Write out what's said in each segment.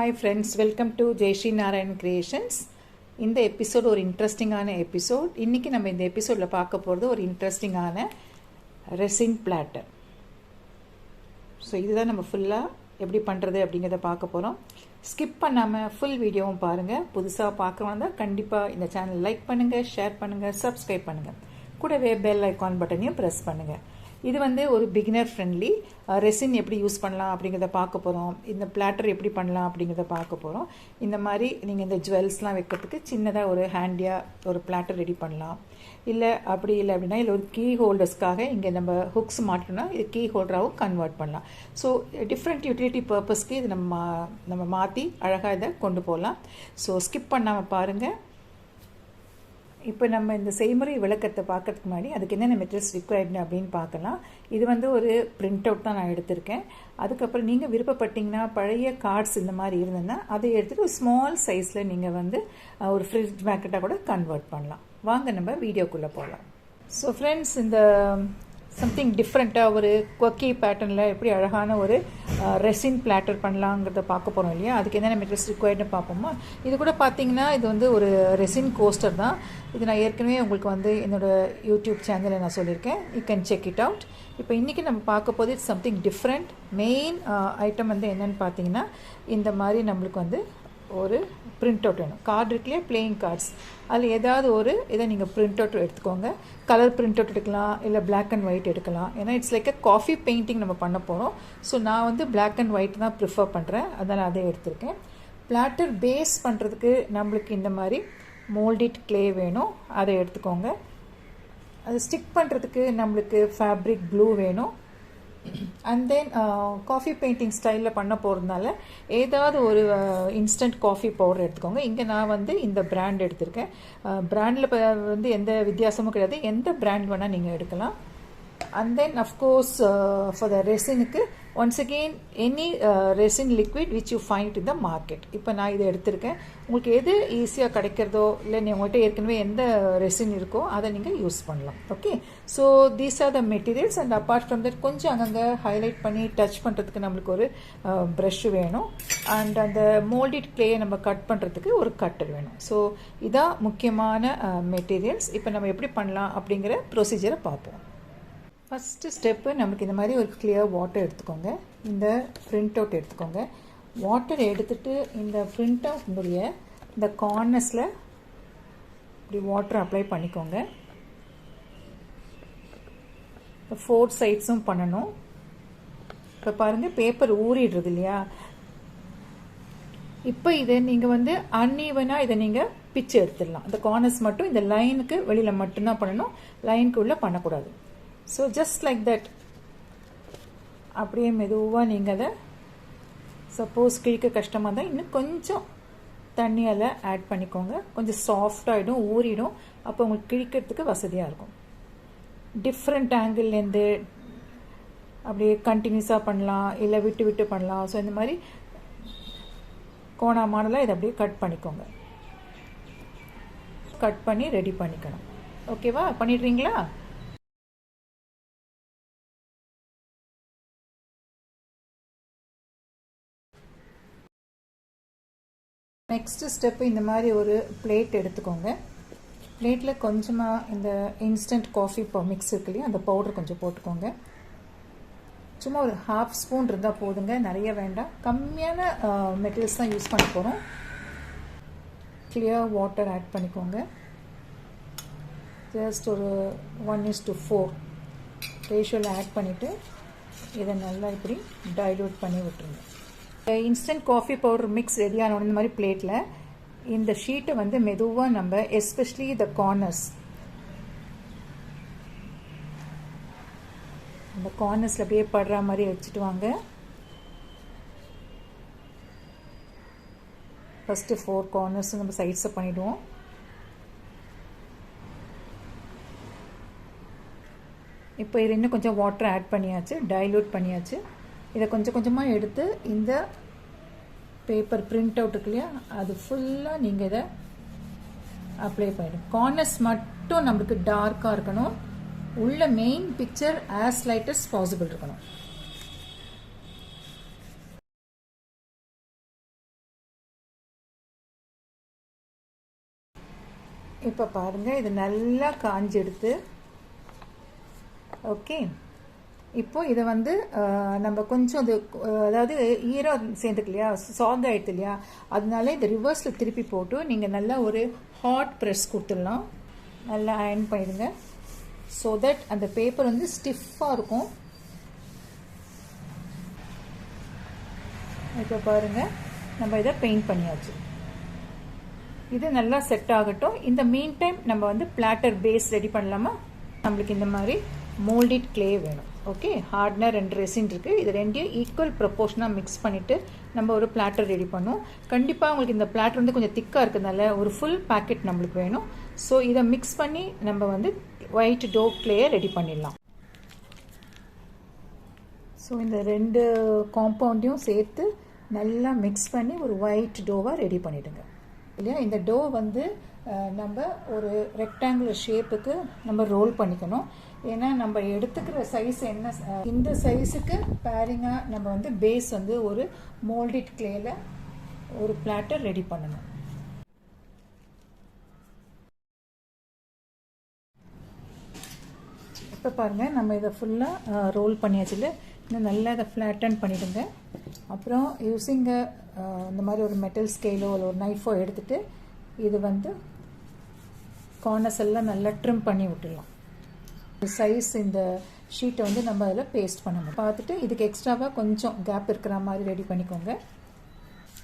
Hi friends, welcome to Jayashree Narayan Creations. இந்த episode ஒரு இன்ட்ரெஸ்டிங்கான எபிசோட். இன்னைக்கு நம்ம இந்த எபிசோட்ல பார்க்க போகிறது ஒரு இன்ட்ரெஸ்டிங்கான ரெசின் பிளாட்டர். ஸோ இதுதான் நம்ம ஃபுல்லாக எப்படி பண்ணுறது அப்படிங்கிறத பார்க்க போகிறோம். ஸ்கிப் பண்ணாமல் ஃபுல் வீடியோவும் பாருங்கள். புதுசாக பார்க்குறவங்க தான் கண்டிப்பாக இந்த சேனல் லைக் பண்ணுங்கள், ஷேர் பண்ணுங்கள், சப்ஸ்கிரைப் பண்ணுங்கள். கூடவே பெல் ஐக்கான் பட்டனையும் ப்ரெஸ் பண்ணுங்கள். இது வந்து ஒரு பிகினர் ஃப்ரெண்ட்லி ரெசின் எப்படி யூஸ் பண்ணலாம் அப்படிங்கிறத பார்க்க போகிறோம். இந்த பிளாட்டர் எப்படி பண்ணலாம் அப்படிங்கிறத பார்க்க போகிறோம். இந்த மாதிரி நீங்கள் இந்த ஜுவல்ஸ்லாம் வைக்கிறதுக்கு சின்னதாக ஒரு ஹேண்டியாக ஒரு பிளாட்டர் ரெடி பண்ணலாம். இல்லை அப்படி இல்லை அப்படின்னா இல்லை ஒரு கீ ஹோல்டர்ஸ்க்காக இங்கே நம்ம ஹுக்ஸ் மாட்டோம்னா இது கீ ஹோல்டராகவும் கன்வெர்ட் பண்ணலாம். ஸோ டிஃப்ரெண்ட் யூட்டிலிட்டி பர்பஸ்க்கு இது நம்ம மாற்றி அழகாக இதை கொண்டு போகலாம். ஸோ ஸ்கிப் பண்ணாமல் பாருங்கள். இப்போ நம்ம இந்த செய்முறை விளக்கத்தை பார்க்கறதுக்கு முன்னாடி அதுக்கு என்னென்ன மெட்டீரியல்ஸ் ரிக்வயர்டு அப்படின்னு பார்க்கலாம். இது வந்து ஒரு பிரிண்ட் அவுட் தான் நான் எடுத்திருக்கேன். அதுக்கப்புறம் நீங்கள் விருப்பப்பட்டீங்கன்னா பழைய கார்ட்ஸ் இந்த மாதிரி இருந்ததுன்னா அதை எடுத்துகிட்டு ஒரு ஸ்மால் சைஸில் நீங்கள் வந்து ஒரு ஃப்ரிட்ஜ் மேக்கெட்டாக கூட கன்வெர்ட் பண்ணலாம். வாங்க நம்ம வீடியோக்குள்ளே போகலாம். ஸோ ஃப்ரெண்ட்ஸ், இந்த சம்திங் டிஃப்ரெண்ட்டாக ஒரு குவக்கி பேட்டர்னில் எப்படி அழகான ஒரு ரெசின் பிளாட்டர் பண்ணலாங்கிறத பார்க்க போகிறோம் இல்லையா. அதுக்கு என்னென்ன மெட்டீரியல்ஸ் ரிக்வயர்டுன்னு பார்ப்போமா. இது கூட பார்த்தீங்கன்னா இது வந்து ஒரு ரெசின் கோஸ்டர் தான். இது நான் ஏற்கனவே உங்களுக்கு வந்து என்னோடய யூடியூப் சேனலில் நான் சொல்லியிருக்கேன். You can check it out. இப்போ இன்றைக்கி நம்ம பார்க்க போது it's something different. Main item வந்து என்னென்னு பார்த்தீங்கன்னா இந்த மாதிரி நம்மளுக்கு வந்து ஒரு பிரிண்ட் அவுட் வேணும். கார்டு இருக்குல்லையே, பிளேயிங் கார்ட்ஸ், அதில் ஏதாவது ஒரு இதை நீங்கள் பிரிண்ட் அவுட் எடுத்துக்கோங்க. கலர் பிரிண்ட் அவுட் எடுக்கலாம், இல்லை பிளாக் அண்ட் ஒயிட் எடுக்கலாம். ஏன்னா இட்ஸ் லைக் காஃபி பெயிண்டிங் நம்ம பண்ண போகிறோம். ஸோ நான் வந்து பிளாக் அண்ட் ஒயிட் தான் ப்ரிஃபர் பண்ணுறேன், அதனால் அதை எடுத்திருக்கேன். பிளாட்டர் பேஸ் பண்ணுறதுக்கு நம்மளுக்கு இந்த மாதிரி மோல்டிட் கிளே வேணும், அதை எடுத்துக்கோங்க. அது ஸ்டிக் பண்ணுறதுக்கு நம்மளுக்கு ஃபேப்ரிக் ப்ளூ வேணும். அண்ட் தென் காஃபி பெயிண்டிங் ஸ்டைலில் பண்ண போகிறதுனால ஏதாவது ஒரு இன்ஸ்டன்ட் காஃபி பவுடர் எடுத்துக்கோங்க. இங்கே நான் வந்து இந்த பிராண்ட் எடுத்திருக்கேன். பிராண்டில் வந்து எந்த வித்தியாசமும் கிடையாது, எந்த பிராண்ட் வேணால் நீங்கள் எடுக்கலாம். And then of course for the ரெசினுக்கு once again any resin liquid which you find in the market. இப்போ நான் இதை எடுத்திருக்கேன். உங்களுக்கு எது ஈஸியாக கிடைக்கிறதோ இல்லை உங்கள்கிட்ட ஏற்கனவே எந்த ரெசின் இருக்கோ அதை நீங்கள் யூஸ் பண்ணலாம். Okay, so these are the materials. And apart from that கொஞ்சம் அங்கங்கே ஹைலைட் பண்ணி டச் பண்ணுறதுக்கு நம்மளுக்கு ஒரு ப்ரஷ் வேணும். அண்ட் அந்த மோல்டிட் கிளேயை நம்ம கட் பண்ணுறதுக்கு ஒரு கட்டர் வேணும். ஸோ இதான் முக்கியமான மெட்டீரியல்ஸ். இப்போ நம்ம எப்படி பண்ணலாம் அப்படிங்கிற ப்ரொசீஜரை பார்ப்போம். ஃபஸ்ட்டு ஸ்டெப்பு, நமக்கு இந்த மாதிரி ஒரு கிளியர் வாட்டர் எடுத்துக்கோங்க. இந்த பிரிண்ட் அவுட் எடுத்துக்கோங்க. வாட்டர் எடுத்துகிட்டு இந்த பிரிண்ட் அவுட்னுடைய இந்த கார்னர்ஸில் இப்படி வாட்டர் அப்ளை பண்ணிக்கோங்க. இப்போ 4 சைட்ஸும் பண்ணணும். இப்போ பாருங்கள், பேப்பர் ஊறிடுறது இல்லையா. இப்போ இதை நீங்கள் வந்து அன்ஈவனாக இதை நீங்கள் பிச்சு எடுத்துடலாம். இந்த கார்னர்ஸ் மட்டும் இந்த லைனுக்கு வெளியில் மட்டும்தான் பண்ணணும், லைனுக்கு உள்ளே பண்ணக்கூடாது. ஸோ ஜஸ்ட் லைக் தட் அப்படியே மெதுவாக நீங்கள் அதை, சப்போஸ் கிழிக்க கஷ்டமாக தான் இன்னும் கொஞ்சம் தண்ணியால் ஆட் பண்ணிக்கோங்க. கொஞ்சம் சாஃப்டாகிடும், ஊறிடும். அப்போ உங்களுக்கு கிழிக்கிறதுக்கு வசதியாக இருக்கும். டிஃப்ரெண்ட் ஆங்கிள்லேருந்து அப்படியே கண்டினியூஸாக பண்ணலாம், இல்லை விட்டு விட்டு பண்ணலாம். ஸோ இந்த மாதிரி கோணா மாடலாக இதை அப்படியே கட் பண்ணிக்கோங்க. கட் பண்ணி ரெடி பண்ணிக்கணும். ஓகேவா, பண்ணிடுறீங்களா? நெக்ஸ்ட்டு ஸ்டெப்பு, இந்த மாதிரி ஒரு பிளேட் எடுத்துக்கோங்க. பிளேட்டில் கொஞ்சமாக இந்த இன்ஸ்டன்ட் காஃபி மிக்ஸ் இருக்கு இல்லையா, அந்த பவுடர் கொஞ்சம் போட்டுக்கோங்க. சும்மா ஒரு 1/2 ஸ்பூன் இருந்தால் போதுங்க, நிறைய வேண்டாம். கம்மியான மெட்டீரியல்ஸ் தான் யூஸ் பண்ண போகிறோம். கிளியர் வாட்டர் ஆட் பண்ணிக்கோங்க. ஜஸ்ட் ஒரு 1:4 ரேஷியோவில் ஆட் பண்ணிவிட்டு இதை நல்லா இப்படி டைல்யூட் பண்ணி விட்டுருங்க. இன்ஸ்டன்ட் காஃபி பவுடர் மிக்ஸ் ரெடியான இந்த மாதிரி பிளேட்டில் இந்த ஷீட்டை வந்து மெதுவாக நம்ம எஸ்பெஷலி த கார்னர்ஸ், அந்த கார்னர்ஸில் அப்படியே படுற மாதிரி வச்சுட்டு வாங்க. ஃபஸ்ட்டு 4 கார்னர்ஸும் நம்ம சைட்ஸை பண்ணிவிடுவோம். இப்போ இது இன்னும் கொஞ்சம் வாட்டர் ஆட் பண்ணியாச்சு, டைல்யூட் பண்ணியாச்சு. இதை கொஞ்சம் கொஞ்சமாக எடுத்து இந்த பேப்பர் பிரிண்ட் அவுட் இருக்கு இல்லையா, அது ஃபுல்லாக நீங்கள் இதை அப்ளை பண்ணிடும். கார்னர்ஸ் மட்டும் நம்மளுக்கு டார்க்காக இருக்கணும், உள்ள main picture as light as possible இருக்கணும். இப்போ பாருங்கள், இது நல்லா காஞ்செடுத்து. ஓகே, இப்போ இதை வந்து நம்ம கொஞ்சம் அது அதாவது ஈரம் சேர்ந்துக்கு இல்லையா, சாஃப்ட் ஆகிடுது இல்லையா, அதனால இந்த ரிவர்ஸில் திருப்பி போட்டு நீங்கள் நல்லா ஒரு ஹாட் ப்ரெஸ் கொடுத்துடலாம். நல்லா அயர்ன் பண்ணிடுங்க. ஸோ தட் அந்த பேப்பர் வந்து ஸ்டிஃபாக இருக்கும். இப்போ பாருங்கள், நம்ம இதை பெயிண்ட் பண்ணியாச்சு. இது நல்லா செட் ஆகட்டும். இந்த மீன் டைம் நம்ம வந்து பிளாட்டர் பேஸ் ரெடி பண்ணலாமா? நம்மளுக்கு இந்த மாதிரி மோல்டிட் கிளே வேணும். ஓகே, ஹார்ட்னர் 2 ரெசின் இருக்குது. இது ரெண்டையும் ஈக்குவல் ப்ரொப்போர்ஷனாக மிக்ஸ் பண்ணிவிட்டு நம்ம ஒரு பிளாட்டர் ரெடி பண்ணுவோம். கண்டிப்பாக உங்களுக்கு இந்த பிளாட்டர் வந்து கொஞ்சம் திக்காக இருக்கிறதுனால ஒரு ஃபுல் பேக்கெட் நம்மளுக்கு வேணும். ஸோ இதை மிக்ஸ் பண்ணி நம்ம வந்து ஒயிட் டோ கிளேயை ரெடி பண்ணிடலாம். ஸோ இந்த 2 காம்பவுண்டையும் சேர்த்து நல்லா மிக்ஸ் பண்ணி ஒரு ஒயிட் டோவாக ரெடி பண்ணிவிடுங்க இல்லையா. இந்த டோ வந்து நம்ம ஒரு ரெக்டாங்குலர் ஷேப்புக்கு நம்ம ரோல் பண்ணிக்கணும். ஏன்னா நம்ம எடுத்துக்கிற சைஸ் என்ன, இந்த சைஸுக்கு பேரிங்காக நம்ம வந்து பேஸ் வந்து ஒரு மோல்டிட் கிளேயில் ஒரு பிளாட்டர் ரெடி பண்ணணும். இப்போ பாருங்கள், நம்ம இதை ஃபுல்லாக ரோல் பண்ணியாச்சுல. இன்னும் நல்லா இதை ஃப்ளாட்டன் பண்ணிவிடுங்க. அப்புறம் யூஸிங்க இந்த மாதிரி ஒரு மெட்டல் ஸ்கேலோ இல்லை ஒரு நைஃபோ எடுத்துகிட்டு இது வந்து கார்னர்ஸ் எல்லாம் நல்லா ட்ரிம் பண்ணி விட்டுடலாம். சைஸ் இந்த ஷீட்டை வந்து நம்ம அதில் பேஸ்ட் பண்ணணும். பார்த்துட்டு இதுக்கு எக்ஸ்ட்ராவாக கொஞ்சம் கேப் இருக்கிற மாதிரி ரெடி பண்ணிக்கோங்க.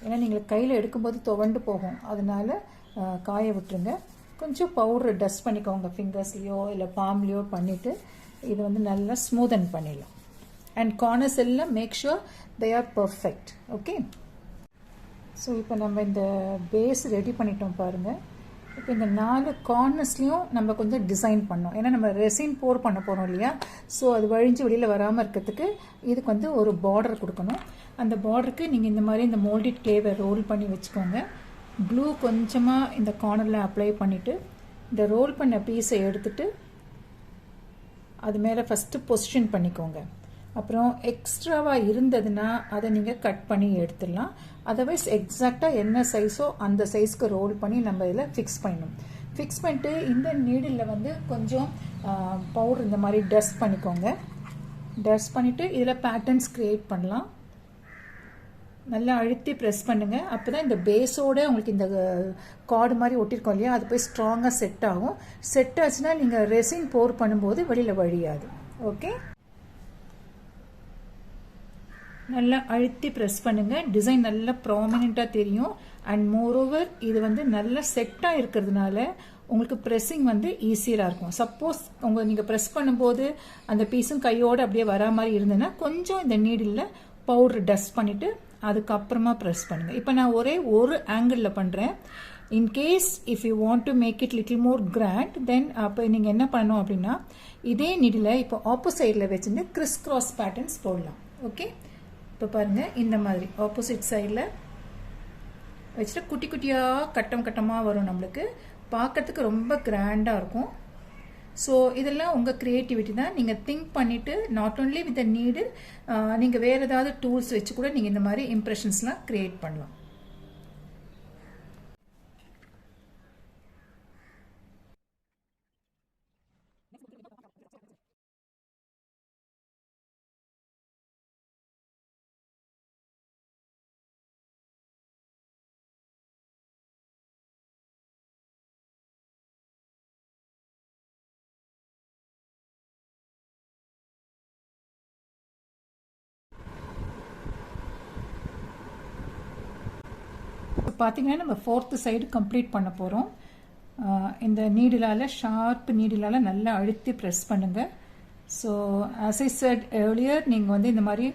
ஏன்னா நீங்கள் கையில் எடுக்கும்போது துவண்டு போகும், அதனால காய விட்டுருங்க. கொஞ்சம் பவுடர் டஸ்ட் பண்ணிக்கோங்க, ஃபிங்கர்ஸ்லேயோ இல்லை பாம்லேயோ பண்ணிவிட்டு இது வந்து நல்லா ஸ்மூதன் பண்ணிடலாம். அண்ட் கார்னர்ஸ் எல்லாம் make sure they are perfect. Okay, so இப்போ நம்ம இந்த பேஸ் ரெடி பண்ணிட்டோம் பாருங்கள். இப்போ இந்த 4 கார்னர்ஸ்லையும் நம்ம கொஞ்சம் டிசைன் பண்ணோம். ஏன்னா நம்ம ரெசின் போர் பண்ண போகிறோம் இல்லையா. ஸோ அது வழிஞ்சு வெளியில் வராமல் இருக்கிறதுக்கு இதுக்கு வந்து ஒரு பார்டர் கொடுக்கணும். அந்த பார்டருக்கு நீங்கள் இந்த மாதிரி இந்த மோல்டிட் கிளேவை ரோல் பண்ணி வச்சுக்கோங்க. க்ளூ கொஞ்சமாக இந்த கார்னரில் அப்ளை பண்ணிவிட்டு இந்த ரோல் பண்ண பீஸை எடுத்துகிட்டு அது மேலே ஃபஸ்ட்டு பொசிஷன் பண்ணிக்கோங்க. அப்புறம் எக்ஸ்ட்ராவாக இருந்ததுன்னா அதை நீங்கள் கட் பண்ணி எடுத்துடலாம். அதர்வைஸ் எக்ஸாக்டாக என்ன சைஸோ அந்த சைஸ்க்கு ரோல் பண்ணி நம்ம இதில் ஃபிக்ஸ் பண்ணணும். ஃபிக்ஸ் பண்ணிட்டு இந்த நீடில் வந்து கொஞ்சம் பவுடர் இந்த மாதிரி டஸ்ட் பண்ணிக்கோங்க. டஸ்ட் பண்ணிவிட்டு இதில் பேட்டர்ன்ஸ் க்ரியேட் பண்ணலாம். நல்லா அழுத்தி ப்ரெஸ் பண்ணுங்கள். அப்போ தான் இந்த பேஸோடு உங்களுக்கு இந்த கார்டு மாதிரி ஒட்டியிருக்கோம் இல்லையா, அது போய் ஸ்ட்ராங்காக செட் ஆகும். செட் ஆச்சுன்னா நீங்கள் ரெசின் போர் பண்ணும்போது வெளியில் வழியாது. ஓகே, நல்லா அழுத்தி ப்ரெஸ் பண்ணுங்கள். டிசைன் நல்லா ப்ராமினெண்ட்டாக தெரியும். அண்ட் மோரோவர் இது வந்து நல்லா செட்டாக இருக்கிறதுனால உங்களுக்கு ப்ரெஸ்ஸிங் வந்து ஈஸியாக இருக்கும். சப்போஸ் நீங்கள் ப்ரெஸ் பண்ணும்போது அந்த பீஸும் கையோடு அப்படியே வரா மாதிரி இருந்ததுன்னா கொஞ்சம் இந்த நீடில் பவுடர் டஸ்ட் பண்ணிவிட்டு அதுக்கப்புறமா ப்ரெஸ் பண்ணுங்கள். இப்போ நான் ஒரே ஒரு ஆங்கிளில் பண்ணுறேன். In case if you want to make it little more grand then அப்போ நீங்கள் என்ன பண்ணணும் அப்படின்னா இதே நீடில் இப்போ ஆப்போசைடில் வச்சுருந்து கிறிஸ் கிராஸ் பேட்டர்ன்ஸ் போடலாம். ஓகே, இப்போ பாருங்கள், இந்த மாதிரி ஆப்போசிட் சைடில் வச்சுட்டு குட்டி குட்டியாக கட்டம் கட்டமாக வரும். நம்மளுக்கு பார்க்கறதுக்கு ரொம்ப கிராண்டாக இருக்கும். ஸோ இதெல்லாம் உங்கள் க்ரியேட்டிவிட்டி தான். நீங்கள் திங்க் பண்ணிவிட்டு not only with the needle நீங்கள் வேறு ஏதாவது டூல்ஸ் வச்சு கூட நீங்கள் இந்த மாதிரி இம்ப்ரெஷன்ஸ்லாம் க்ரியேட் பண்ணலாம். பார்த்தீங்கன்னா நம்ம 4th சைடு கம்ப்ளீட் பண்ண போகிறோம். இந்த நீடிலால் ஷார்ப் நீடிலால் நல்லா அழுத்தி ப்ரெஸ் பண்ணுங்கள். So as I said earlier நீங்கள் வந்து இந்த மாதிரி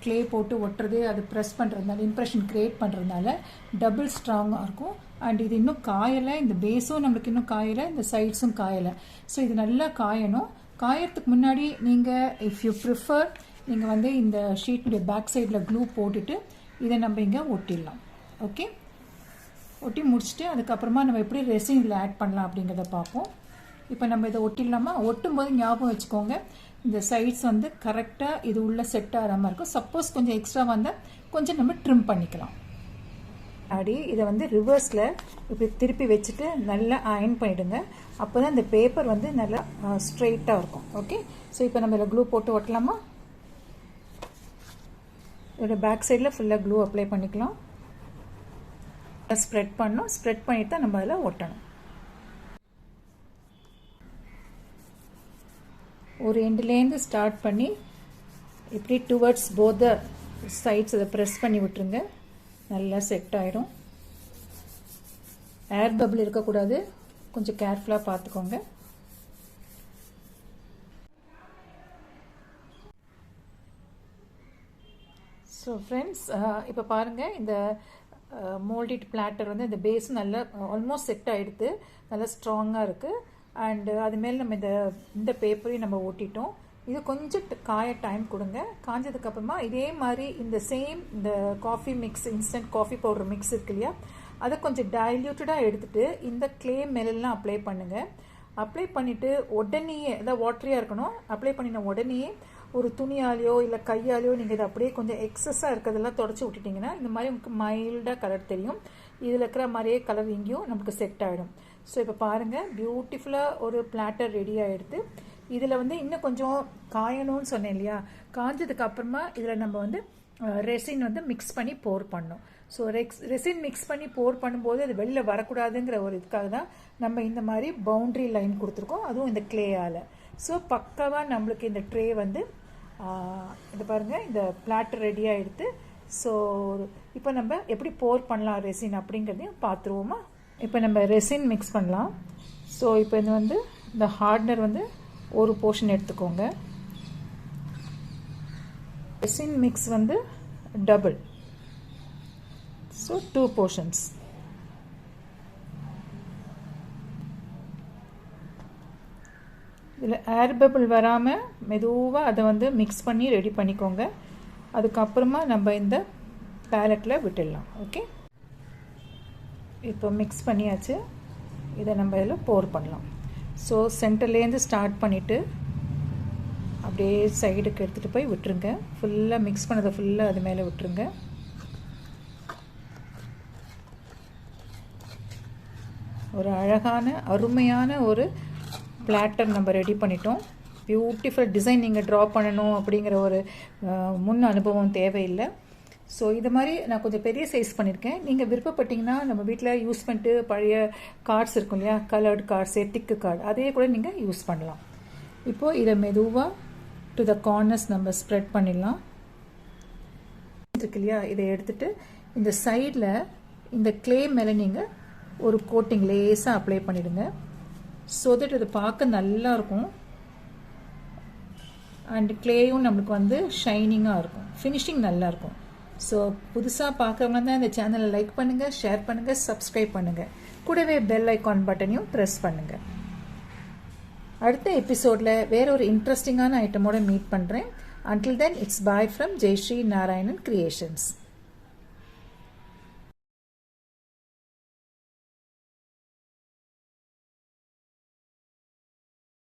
க்ளே போட்டு ஒட்டுறது அது ப்ரெஸ் பண்ணுறதுனால இம்ப்ரெஷன் க்ரியேட் பண்ணுறதுனால டபுள் ஸ்ட்ராங்காக இருக்கும். அண்ட் இது இன்னும் காயலை, இந்த பேஸும் நம்மளுக்கு இன்னும் காயலை, இந்த சைட்ஸும் காயலை. ஸோ இது நல்லா காயணும். காயறதுக்கு முன்னாடி நீங்கள் இஃப் யூ ப்ரிஃபர் நீங்கள் வந்து இந்த ஷீட்டுடைய பேக் சைடில் க்ளூ போட்டுட்டு இதை நம்ம இங்கே ஒட்டிடலாம். ஓகே, ஒட்டி முடிச்சுட்டு அதுக்கப்புறமா நம்ம எப்படி ரெசின் இதில் ஆட் பண்ணலாம் அப்படிங்கிறத பார்ப்போம். இப்போ நம்ம இதை ஒட்டிடலாமா? ஒட்டும் போது ஞாபகம் வச்சுக்கோங்க, இந்த சைட்ஸ் வந்து கரெக்டாக இது உள்ள செட் ஆகிற மாதிரி இருக்கும். சப்போஸ் கொஞ்சம் எக்ஸ்ட்ரா வந்தால் கொஞ்சம் நம்ம ட்ரிம் பண்ணிக்கலாம். முன்னாடி இதை வந்து ரிவர்ஸில் இப்படி திருப்பி வச்சுட்டு நல்லா அயன் பண்ணிவிடுங்க. அப்போ தான் இந்த பேப்பர் வந்து நல்லா ஸ்ட்ரெயிட்டாக இருக்கும். ஓகே, ஸோ இப்போ நம்ம இதில் க்ளூ போட்டு ஒட்டலாமா? இதோட பேக் சைடில் ஃபுல்லாக க்ளூ அப்ளை பண்ணிக்கலாம். ஸ்ப்ரெட் பண்ணணும். ஸ்ப்ரெட் பண்ணிட்டு தான் நம்ம அதில் ஒட்டணும். ஒரு எண்ட்லேருந்து ஸ்டார்ட் பண்ணி இப்படி டுவர்ட்ஸ் போத் சைட்ஸ் அதை ப்ரெஸ் பண்ணி விட்டுருங்க. நல்லா செட் ஆகிடும். ஏர் பபிள் இருக்கக்கூடாது, கொஞ்சம் கேர்ஃபுல்லாக பார்த்துக்கோங்க. ஸோ ஃப்ரெண்ட்ஸ், இப்போ பாருங்கள், இந்த மோல்டிட் பிளாட்டர் வந்து இந்த பேஸும் நல்லா ஆல்மோஸ்ட் செட் ஆகிடுது. நல்லா ஸ்ட்ராங்காக இருக்குது. அண்டு அது மேலே நம்ம இந்த பேப்பரையும் நம்ம ஒட்டிட்டோம். இது கொஞ்சம் காய டைம் கொடுங்க. காஞ்சதுக்கப்புறமா இதே மாதிரி இந்த coffee mix, instant coffee powder mix இருக்கு இல்லையா, அதை கொஞ்சம் டைல்யூட்டடாக எடுத்துகிட்டு இந்த க்ளே மேலெல்லாம் அப்ளை பண்ணுங்கள். அப்ளை பண்ணிவிட்டு உடனேயே, அதாவது வாட்டரியாக இருக்கணும், அப்ளை பண்ணின உடனேயே ஒரு துணியாலேயோ இல்லை கையாலேயோ நீங்கள் இதை அப்படியே கொஞ்சம் எக்ஸஸாக இருக்கிறதெல்லாம் தொடச்சி விட்டுட்டிங்கன்னா இந்த மாதிரி உங்களுக்கு மைல்டாக கலர் தெரியும். இதில் இருக்கிற மாதிரியே கலர் இங்கேயும் நமக்கு செட் ஆகிடும். ஸோ இப்போ பாருங்கள், பியூட்டிஃபுல்லாக ஒரு பிளாட்டர் ரெடி ஆகிடுது. இதில் வந்து இன்னும் கொஞ்சம் காயணும்னு சொன்னேன் இல்லையா, காஞ்சதுக்கு அப்புறமா இதில் நம்ம வந்து ரெசின் வந்து மிக்ஸ் பண்ணி போர் பண்ணணும். ஸோ ரெசின் மிக்ஸ் பண்ணி போர் பண்ணும்போது அது வெளில வரக்கூடாதுங்கிற ஒரு இதுக்காக தான் நம்ம இந்த மாதிரி பவுண்ட்ரி லைன் கொடுத்துருக்கோம், அதுவும் இந்த கிளேயால். ஸோ பக்காவாக நம்மளுக்கு இந்த ட்ரே வந்து இது பாருங்கள், இந்த பிளாட்டர் ரெடி ஆகிடுது. ஸோ இப்போ நம்ம எப்படி போர் பண்ணலாம் ரெசின் அப்படிங்கிறதையும் பார்த்துருவோமா? இப்போ நம்ம ரெசின் மிக்ஸ் பண்ணலாம். ஸோ இப்போ இது வந்து இந்த ஹார்ட்னர் வந்து ஒரு போர்ஷன் எடுத்துக்கோங்க. ரெசின் மிக்ஸ் வந்து டபுள், ஸோ 2 போர்ஷன்ஸ். இதில் ஏர் பபிள் வராமல் மெதுவாக அதை வந்து மிக்ஸ் பண்ணி ரெடி பண்ணிக்கோங்க. அதுக்கப்புறமா நம்ம இந்த பேலட்டில் விட்டுடலாம். ஓகே, இப்போ மிக்ஸ் பண்ணியாச்சு. இதை நம்ம இதில் போர் பண்ணலாம். ஸோ சென்டர்லேருந்து ஸ்டார்ட் பண்ணிவிட்டு அப்படியே சைடுக்கு எடுத்துகிட்டு போய் விட்டுருங்க. ஃபுல்லாக மிக்ஸ் பண்ணதை ஃபுல்லாக அது மேலே விட்டுருங்க. ஒரு அழகான அருமையான ஒரு பிளாட்டர் நம்ம ரெடி பண்ணிட்டோம். பியூட்டிஃபுல் டிசைன் நீங்கள் ட்ரா பண்ணணும் அப்படிங்கிற ஒரு முன் அனுபவம் தேவையில்லை. ஸோ இது மாதிரி நான் கொஞ்சம் பெரிய சைஸ் பண்ணியிருக்கேன். நீங்கள் விருப்பப்பட்டீங்கன்னா நம்ம வீட்டில் யூஸ் பண்ணிட்டு பழைய கார்ட்ஸ் இருக்கும் இல்லையா, கலர்டு கார்ட்ஸு, திக்கு கார்டு, அதே கூட நீங்கள் யூஸ் பண்ணலாம். இப்போது இதை மெதுவாக டு த கார்னர்ஸ் நம்ம ஸ்ப்ரெட் பண்ணிடலாம். இருக்கு இல்லையா, இதை எடுத்துகிட்டு இந்த சைடில் இந்த க்ளே மேலே நீங்கள் ஒரு கோட்டிங் லேஸாக அப்ளை பண்ணிவிடுங்க. ஸோ தட் இது பார்க்க நல்லா இருக்கும். அண்ட் க்ளேயும் நம்மளுக்கு வந்து ஷைனிங்காக இருக்கும், ஃபினிஷிங் நல்லாயிருக்கும். ஸோ புதுசாக பார்க்குறவங்க தான் இந்த சேனலை லைக் பண்ணுங்கள், ஷேர் பண்ணுங்கள், சப்ஸ்கிரைப் பண்ணுங்கள். கூடவே பெல் ஐக்கான் பட்டனையும் ப்ரெஸ் பண்ணுங்கள். அடுத்த எபிசோடில் வேற ஒரு இன்ட்ரெஸ்டிங்கான ஐட்டமோட மீட் பண்ணுறேன். Until then, it's bye from Jayashree Narayanan Creations.